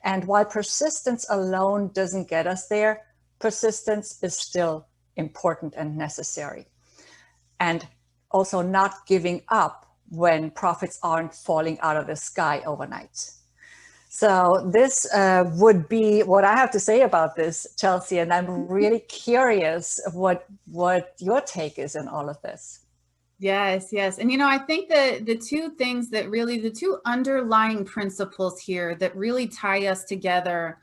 And while persistence alone doesn't get us there, persistence is still important and necessary. And also not giving up when profits aren't falling out of the sky overnight. So this would be what I have to say about this, Chelsea, and I'm really curious what your take is in all of this. Yes, yes. And, you know, I think that the two things that really, the two underlying principles here that really tie us together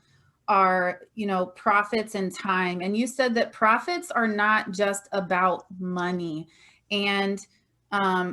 are, you know, profits and time. And you said that profits are not just about money. And,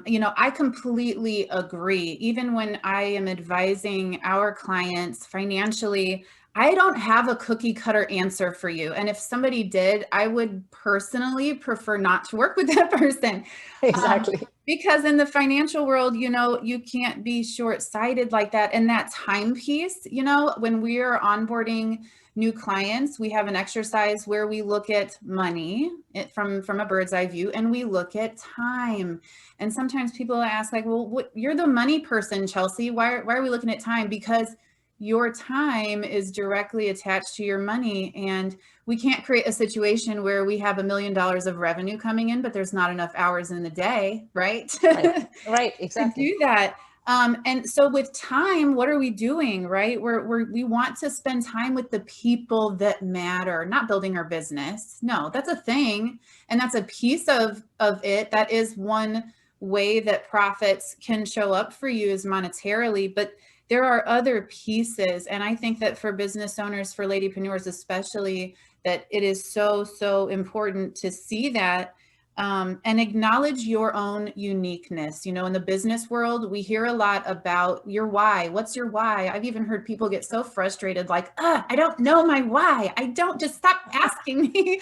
you know, I completely agree. Even when I am advising our clients financially, I don't have a cookie cutter answer for you. And if somebody did, I would personally prefer not to work with that person. Exactly. Because in the financial world, you know, you can't be short-sighted like that. And that time piece, you know, when we are onboarding new clients, we have an exercise where we look at money from a bird's eye view, and we look at time. And sometimes people ask like, well, you're the money person, Chelsea. Why are we looking at time? Because your time is directly attached to your money. And we can't create a situation where we have $1 million of revenue coming in, but there's not enough hours in the day, right? Right, exactly. To do that. And so with time, what are we doing, right? We want to spend time with the people that matter, not building our business. No, that's a thing. And that's a piece of it. That is one way that profits can show up for you is monetarily, but there are other pieces. And I think that for business owners, for ladypreneurs especially, that it is so, so important to see that and acknowledge your own uniqueness. You know, in the business world, we hear a lot about your why. What's your why? I've even heard people get so frustrated, like, I don't know my why. I don't, just stop asking me.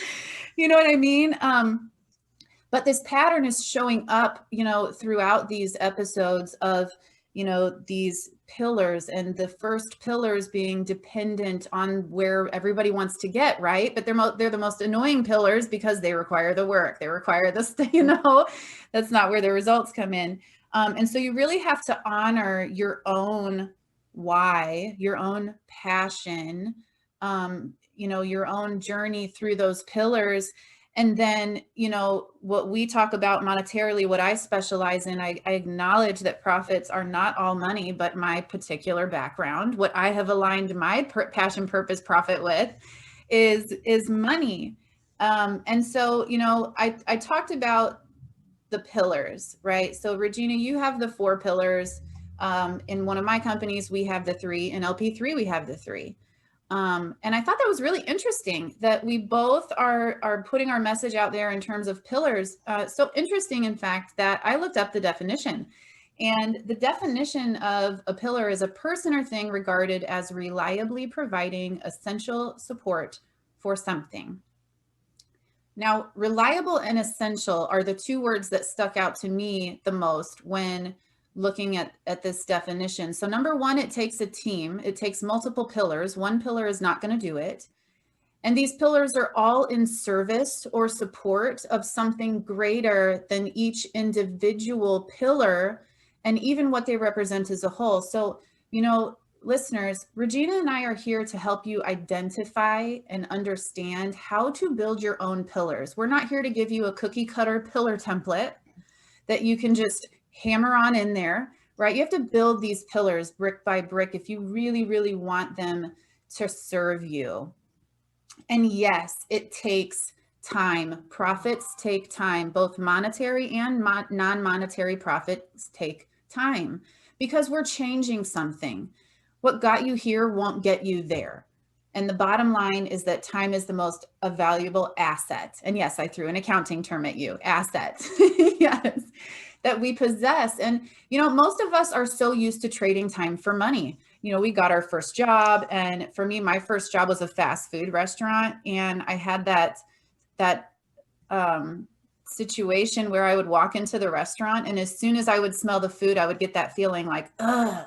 You know what I mean? But this pattern is showing up, you know, throughout these episodes of, you know, these pillars, and the first pillars being dependent on where everybody wants to get, right? But they're the most annoying pillars because they require the work, they require this, you know, that's not where the results come in. And so you really have to honor your own why, your own passion, you know, your own journey through those pillars. And then, you know, what we talk about monetarily, what I specialize in, I acknowledge that profits are not all money, but my particular background, what I have aligned my passion, purpose, profit with is money. And so, you know, I talked about the pillars, right? So Regina, you have the 4 pillars. In one of my companies, we have the 3. In LP3, we have the 3. And I thought that was really interesting that we both are putting our message out there in terms of pillars. So interesting, in fact, that I looked up the definition. And the definition of a pillar is a person or thing regarded as reliably providing essential support for something. Now, reliable and essential are the 2 words that stuck out to me the most when looking at this definition. So number 1, it takes a team. It takes multiple pillars. One pillar is not going to do it. And these pillars are all in service or support of something greater than each individual pillar and even what they represent as a whole. So, you know, listeners, Regina and I are here to help you identify and understand how to build your own pillars. We're not here to give you a cookie cutter pillar template that you can just hammer on in there, right? You have to build these pillars brick by brick if you really, really want them to serve you. And yes, it takes time. Profits take time. Both monetary and non-monetary profits take time because we're changing something. What got you here won't get you there. And the bottom line is that time is the most valuable asset. And yes, I threw an accounting term at you, asset. Yes, that we possess. And, you know, most of us are so used to trading time for money. You know, we got our first job. And for me, my first job was a fast food restaurant. And I had that situation where I would walk into the restaurant, and as soon as I would smell the food, I would get that feeling like, ugh.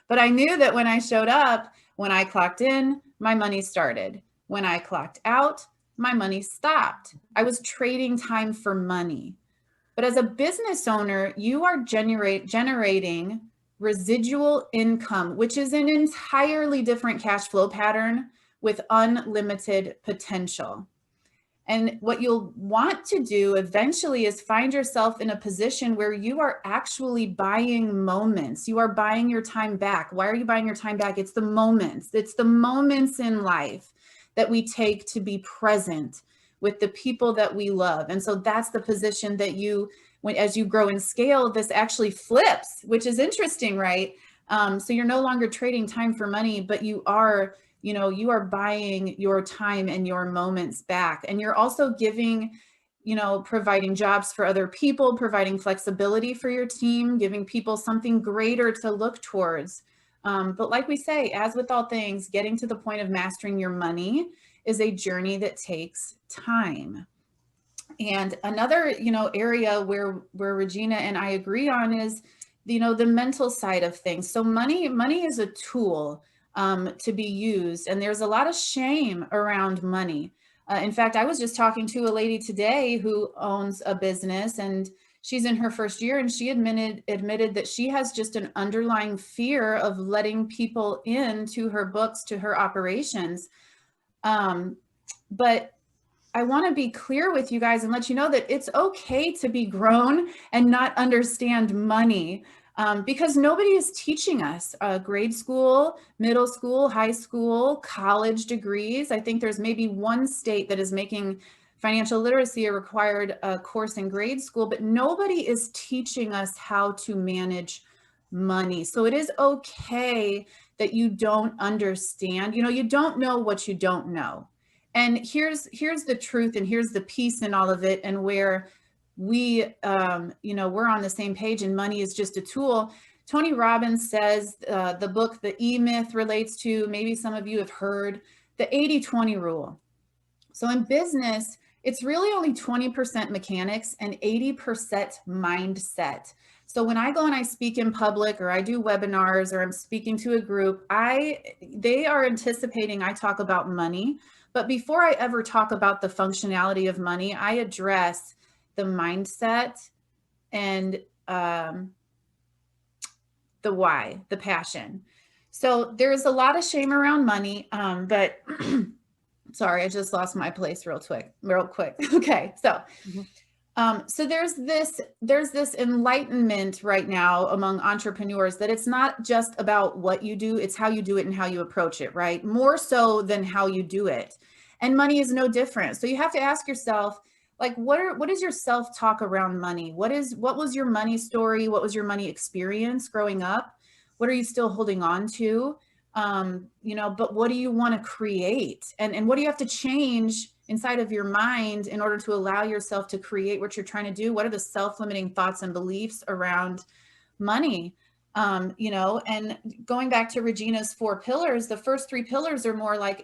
But I knew that when I showed up, when I clocked in, my money started. When I clocked out, my money stopped. I was trading time for money. But as a business owner, you are generating residual income, which is an entirely different cash flow pattern with unlimited potential. And what you'll want to do eventually is find yourself in a position where you are actually buying moments. You are buying your time back. Why are you buying your time back? It's the moments. It's the moments in life that we take to be present with the people that we love. And so that's the position that you, as you grow in scale, this actually flips, which is interesting, right? So you're no longer trading time for money, but you are buying your time and your moments back. And you're also giving, providing jobs for other people, providing flexibility for your team, giving people something greater to look towards. But like we say, as with all things, getting to the point of mastering your money is a journey that takes time. And another, area where Regina and I agree on is, the mental side of things. So money is a tool to be used. And there's a lot of shame around money. In fact, I was just talking to a lady today who owns a business, and she's in her first year, and she admitted that she has just an underlying fear of letting people into her books, to her operations. But I want to be clear with you guys and let you know that it's okay to be grown and not understand money, because nobody is teaching us. Grade school, middle school, high school, college degrees. I think there's maybe one state that is making financial literacy a required course in grade school, but nobody is teaching us how to manage money. So it is okay that you don't understand. You don't know what you don't know. And here's the truth, and here's the peace in all of it, and where we, we're on the same page, and money is just a tool. Tony Robbins says, the book, The E-Myth, relates to, maybe some of you have heard, the 80-20 rule. So in business, it's really only 20% mechanics and 80% mindset. So when I go and I speak in public, or I do webinars, or I'm speaking to a group, they are anticipating I talk about money. But before I ever talk about the functionality of money, I address the mindset and the why, the passion. So there's a lot of shame around money, but sorry, I just lost my place real quick. Okay, so so there's this enlightenment right now among entrepreneurs that it's not just about what you do, it's how you do it and how you approach it, right? More so than how you do it. And money is no different. So you have to ask yourself, like, what is your self-talk around money? What was your money story? What was your money experience growing up? What are you still holding on to? But what do you want to create? And what do you have to change inside of your mind in order to allow yourself to create what you're trying to do? What are the self-limiting thoughts and beliefs around money? And going back to Regina's 4 pillars, the first 3 pillars are more like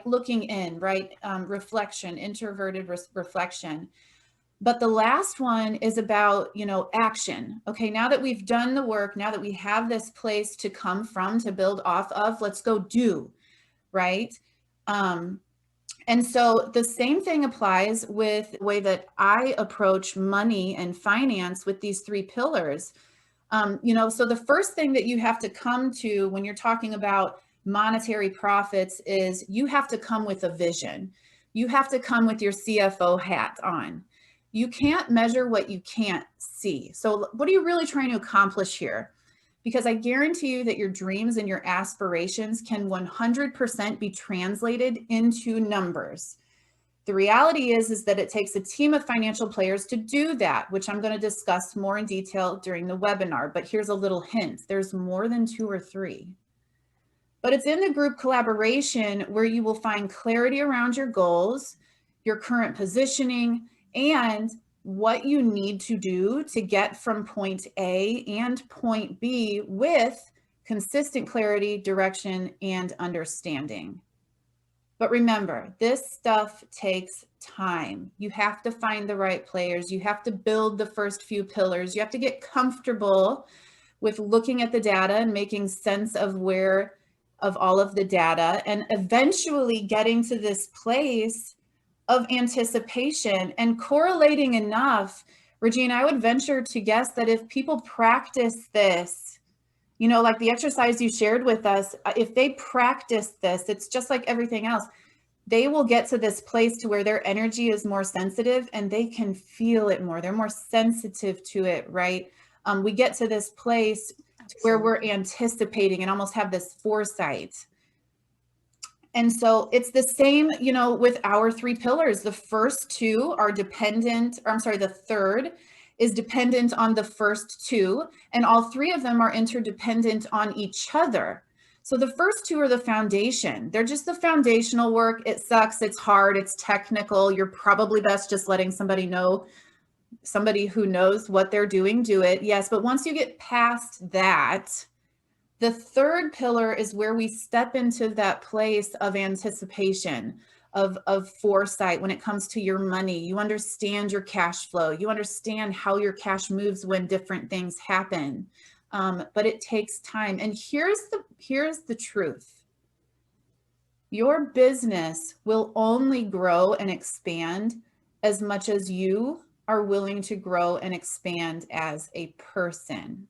looking in, right? Reflection, introverted reflection. But the last one is about, action. Okay, now that we've done the work, now that we have this place to come from, to build off of, let's go do, right? And so the same thing applies with the way that I approach money and finance with these 3 pillars. So the first thing that you have to come to when you're talking about monetary profits is you have to come with a vision. You have to come with your CFO hat on. You can't measure what you can't see. So what are you really trying to accomplish here? Because I guarantee you that your dreams and your aspirations can 100% be translated into numbers. The reality is that it takes a team of financial players to do that, which I'm going to discuss more in detail during the webinar. But here's a little hint. There's more than 2 or 3. But it's in the group collaboration where you will find clarity around your goals, your current positioning, and what you need to do to get from point A and point B with consistent clarity, direction, and understanding. But remember, this stuff takes time. You have to find the right players. You have to build the first few pillars. You have to get comfortable with looking at the data and making sense of all of the data, and eventually getting to this place of anticipation and correlating enough. Regina, I would venture to guess that if people practice this You know, like the exercise you shared with us, if they practice this, it's just like everything else. They will get to this place to where their energy is more sensitive and they can feel it more. They're more sensitive to it, right? We get to this place where we're anticipating and almost have this foresight. And so it's the same, you know, with our 3 pillars. The first 2 are dependent, or I'm sorry, the third is dependent on the first 2, and all 3 of them are interdependent on each other. So the first 2 are the foundation. They're just the foundational work. It sucks, it's hard, it's technical. You're probably best just letting somebody know, somebody who knows what they're doing, do it. Yes, but once you get past that, the third pillar is where we step into that place of anticipation, of foresight when it comes to your money. You understand your cash flow. You understand how your cash moves when different things happen. But it takes time. And here's the truth. Your business will only grow and expand as much as you are willing to grow and expand as a person.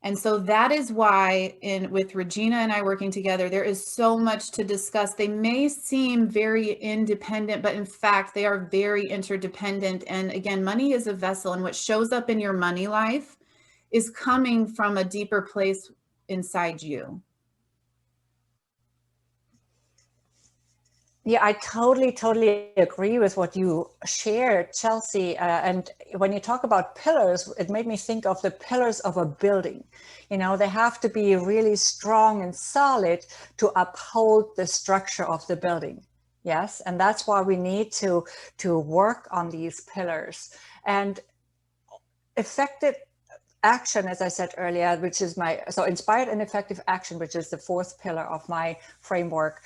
And so that is why with Regina and I working together, there is so much to discuss. They may seem very independent, but in fact, they are very interdependent. And again, money is a vessel, and what shows up in your money life is coming from a deeper place inside you. Yeah, I totally agree with what you shared, Chelsea. And when you talk about pillars, it made me think of the pillars of a building. You know, they have to be really strong and solid to uphold the structure of the building. Yes, and that's why we need to work on these pillars. And effective action, as I said earlier, which is so inspired and effective action, which is the 4th pillar of my framework.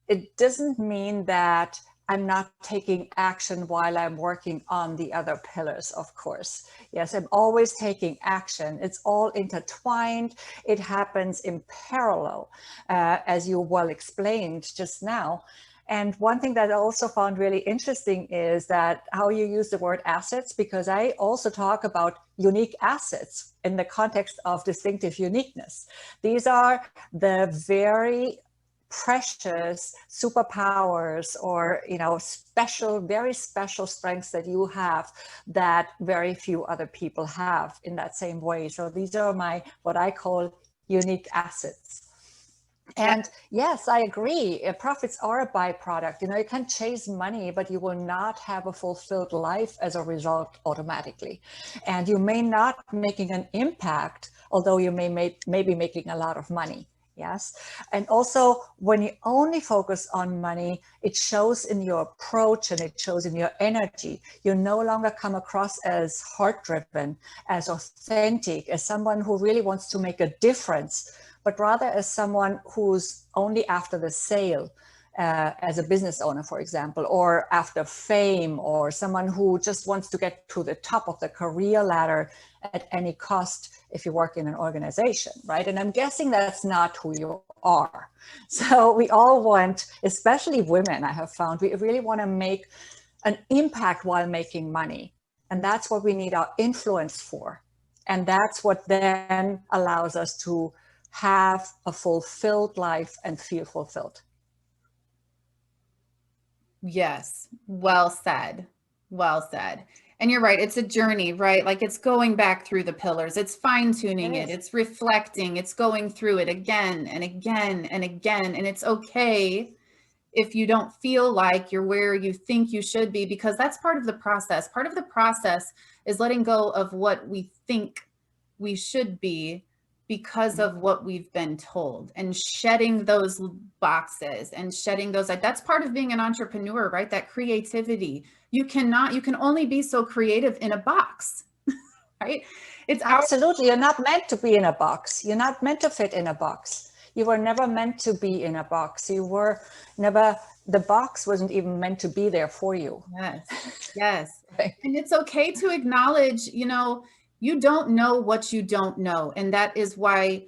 It doesn't mean that I'm not taking action while I'm working on the other pillars, of course. Yes, I'm always taking action. It's all intertwined. It happens in parallel, as you well explained just now. And one thing that I also found really interesting is that how you use the word assets, because I also talk about unique assets in the context of distinctive uniqueness. These are the very precious superpowers, or, you know, very special strengths that you have that very few other people have in that same way. So these are what I call unique assets. And yes, I agree. Profits are a byproduct. You know, you can chase money, but you will not have a fulfilled life as a result automatically. And you may not making an impact, although you may be making a lot of money. Yes. And also, when you only focus on money, it shows in your approach and it shows in your energy. You no longer come across as heart-driven, as authentic, as someone who really wants to make a difference, but rather as someone who's only after the sale, as a business owner, for example, or after fame, or someone who just wants to get to the top of the career ladder at any cost if you work in an organization, right? And I'm guessing that's not who you are. So we all want, especially women, I have found, we really want to make an impact while making money. And that's what we need our influence for. And that's what then allows us to have a fulfilled life and feel fulfilled. Yes, well said. Well said. And you're right, it's a journey, right? Like, it's going back through the pillars, it's fine-tuning it, it's reflecting, it's going through it again and again and again. And it's okay if you don't feel like you're where you think you should be, because that's part of the process. Part of the process is letting go of what we think we should be because of what we've been told, and shedding those boxes and shedding those. That's part of being an entrepreneur, right? That creativity. You can only be so creative in a box, right? It's absolutely, you're not meant to be in a box. You're not meant to fit in a box. You were never meant to be in a box. You were never, the box wasn't even meant to be there for you. Yes, yes. Right. And it's okay to acknowledge, you know, you don't know what you don't know. And that is why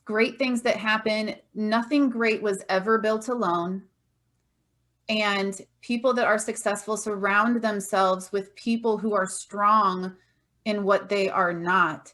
great things that happen, nothing great was ever built alone. And people that are successful surround themselves with people who are strong in what they are not.